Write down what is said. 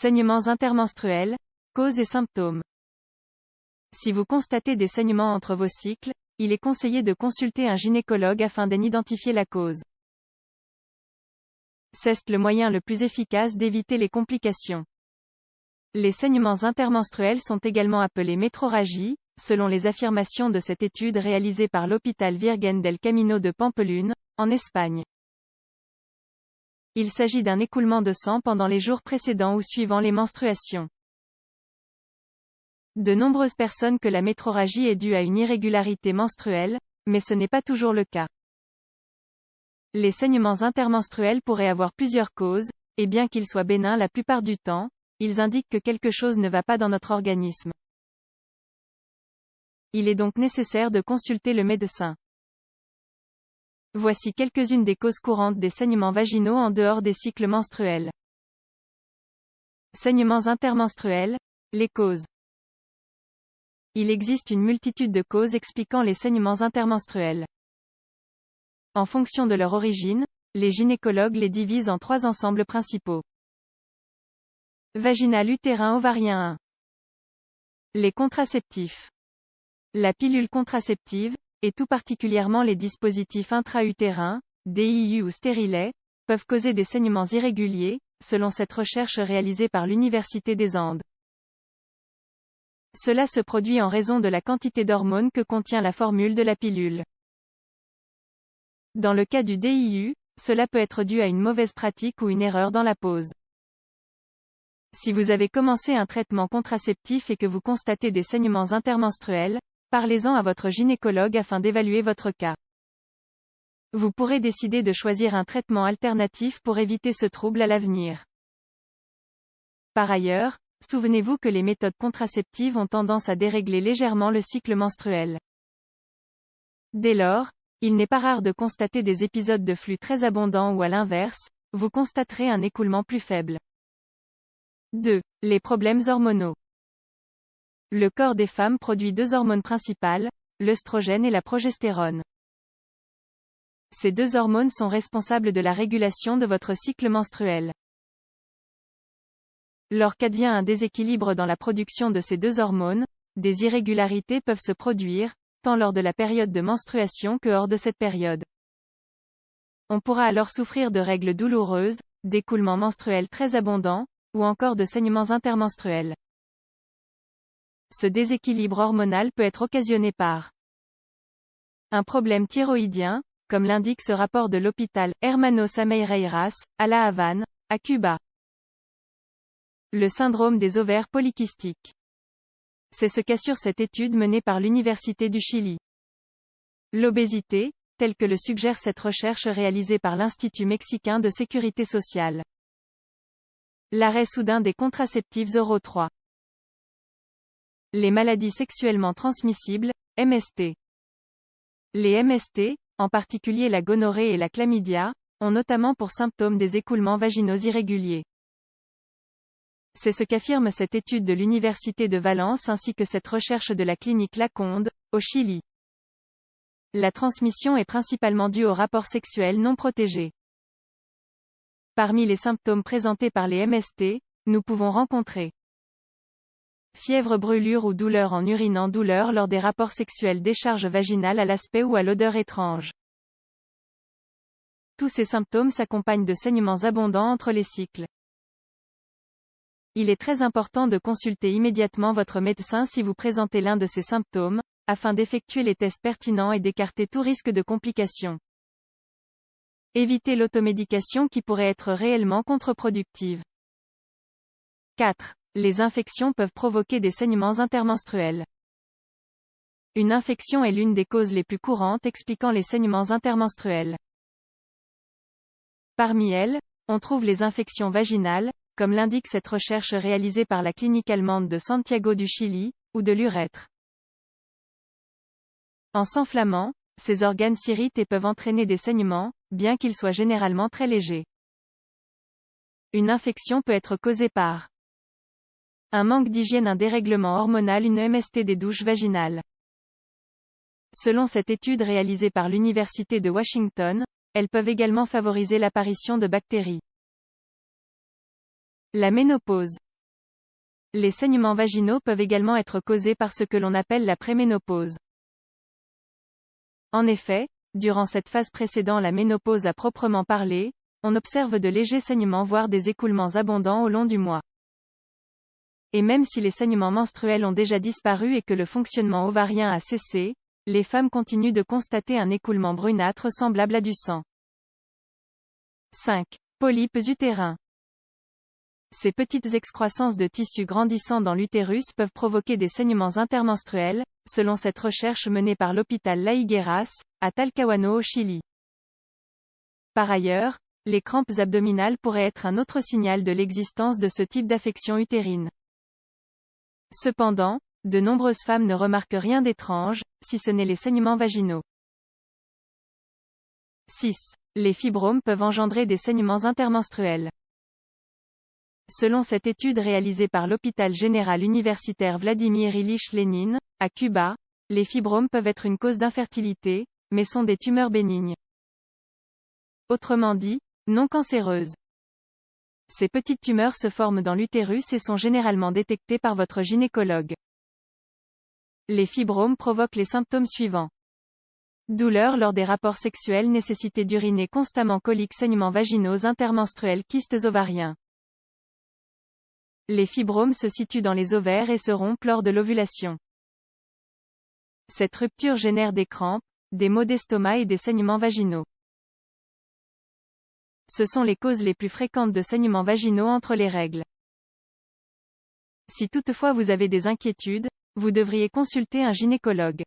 Saignements intermenstruels, causes et symptômes. Si vous constatez des saignements entre vos cycles, il est conseillé de consulter un gynécologue afin d'en identifier la cause. C'est le moyen le plus efficace d'éviter les complications. Les saignements intermenstruels sont également appelés métrorragies, selon les affirmations de cette étude réalisée par l'hôpital Virgen del Camino de Pampelune, en Espagne. Il s'agit d'un écoulement de sang pendant les jours précédents ou suivant les menstruations. De nombreuses personnes que la métrorragie est due à une irrégularité menstruelle, mais ce n'est pas toujours le cas. Les saignements intermenstruels pourraient avoir plusieurs causes, et bien qu'ils soient bénins la plupart du temps, ils indiquent que quelque chose ne va pas dans notre organisme. Il est donc nécessaire de consulter le médecin. Voici quelques-unes des causes courantes des saignements vaginaux en dehors des cycles menstruels. Saignements intermenstruels, les causes. Il existe une multitude de causes expliquant les saignements intermenstruels. En fonction de leur origine, les gynécologues les divisent en 3 ensembles principaux. Vaginal utérin ovarien 1. Les contraceptifs. La pilule contraceptive, et tout particulièrement les dispositifs intra-utérins, DIU ou stérilets, peuvent causer des saignements irréguliers, selon cette recherche réalisée par l'Université des Andes. Cela se produit en raison de la quantité d'hormones que contient la formule de la pilule. Dans le cas du DIU, cela peut être dû à une mauvaise pratique ou une erreur dans la pose. Si vous avez commencé un traitement contraceptif et que vous constatez des saignements intermenstruels, parlez-en à votre gynécologue afin d'évaluer votre cas. Vous pourrez décider de choisir un traitement alternatif pour éviter ce trouble à l'avenir. Par ailleurs, souvenez-vous que les méthodes contraceptives ont tendance à dérégler légèrement le cycle menstruel. Dès lors, il n'est pas rare de constater des épisodes de flux très abondants ou à l'inverse, vous constaterez un écoulement plus faible. 2. Les problèmes hormonaux. Le corps des femmes produit 2 hormones principales, l'œstrogène et la progestérone. Ces 2 hormones sont responsables de la régulation de votre cycle menstruel. Lorsqu'advient un déséquilibre dans la production de ces 2 hormones, des irrégularités peuvent se produire, tant lors de la période de menstruation que hors de cette période. On pourra alors souffrir de règles douloureuses, d'écoulements menstruels très abondants, ou encore de saignements intermenstruels. Ce déséquilibre hormonal peut être occasionné par un problème thyroïdien, comme l'indique ce rapport de l'hôpital Hermanos Ameireiras, à La Havane, à Cuba. Le syndrome des ovaires polykystiques. C'est ce qu'assure cette étude menée par l'Université du Chili. L'obésité, telle que le suggère cette recherche réalisée par l'Institut mexicain de sécurité sociale. L'arrêt soudain des contraceptifs oraux 3. Les maladies sexuellement transmissibles, MST. Les MST, en particulier la gonorrhée et la chlamydia, ont notamment pour symptômes des écoulements vaginaux irréguliers. C'est ce qu'affirme cette étude de l'Université de Valence ainsi que cette recherche de la clinique Laconde, au Chili. La transmission est principalement due aux rapports sexuels non protégés. Parmi les symptômes présentés par les MST, nous pouvons rencontrer fièvre, brûlure ou douleur en urinant, douleur lors des rapports sexuels, décharge vaginale à l'aspect ou à l'odeur étrange. Tous ces symptômes s'accompagnent de saignements abondants entre les cycles. Il est très important de consulter immédiatement votre médecin si vous présentez l'un de ces symptômes, afin d'effectuer les tests pertinents et d'écarter tout risque de complications. Évitez l'automédication qui pourrait être réellement contre-productive. 4. Les infections peuvent provoquer des saignements intermenstruels. Une infection est l'une des causes les plus courantes expliquant les saignements intermenstruels. Parmi elles, on trouve les infections vaginales, comme l'indique cette recherche réalisée par la clinique allemande de Santiago du Chili, ou de l'urètre. En s'enflammant, ces organes s'irritent et peuvent entraîner des saignements, bien qu'ils soient généralement très légers. Une infection peut être causée par un manque d'hygiène, un dérèglement hormonal, une MST des douches vaginales. Selon cette étude réalisée par l'Université de Washington, elles peuvent également favoriser l'apparition de bactéries. La ménopause. Les saignements vaginaux peuvent également être causés par ce que l'on appelle la préménopause. En effet, durant cette phase précédant la ménopause à proprement parler, on observe de légers saignements voire des écoulements abondants au long du mois. Et même si les saignements menstruels ont déjà disparu et que le fonctionnement ovarien a cessé, les femmes continuent de constater un écoulement brunâtre semblable à du sang. 5. Polypes utérins. Ces petites excroissances de tissu grandissant dans l'utérus peuvent provoquer des saignements intermenstruels, selon cette recherche menée par l'hôpital La Higueras, à Talcahuano au Chili. Par ailleurs, les crampes abdominales pourraient être un autre signal de l'existence de ce type d'affection utérine. Cependant, de nombreuses femmes ne remarquent rien d'étrange, si ce n'est les saignements vaginaux. 6. Les fibromes peuvent engendrer des saignements intermenstruels. Selon cette étude réalisée par l'hôpital général universitaire Vladimir Ilich Lénine, à Cuba, les fibromes peuvent être une cause d'infertilité, mais sont des tumeurs bénignes. Autrement dit, non cancéreuses. Ces petites tumeurs se forment dans l'utérus et sont généralement détectées par votre gynécologue. Les fibromes provoquent les symptômes suivants. Douleurs lors des rapports sexuels, nécessité d'uriner constamment, coliques, saignements vaginaux intermenstruels, kystes ovariens. Les fibromes se situent dans les ovaires et se rompent lors de l'ovulation. Cette rupture génère des crampes, des maux d'estomac et des saignements vaginaux. Ce sont les causes les plus fréquentes de saignements vaginaux entre les règles. Si toutefois vous avez des inquiétudes, vous devriez consulter un gynécologue.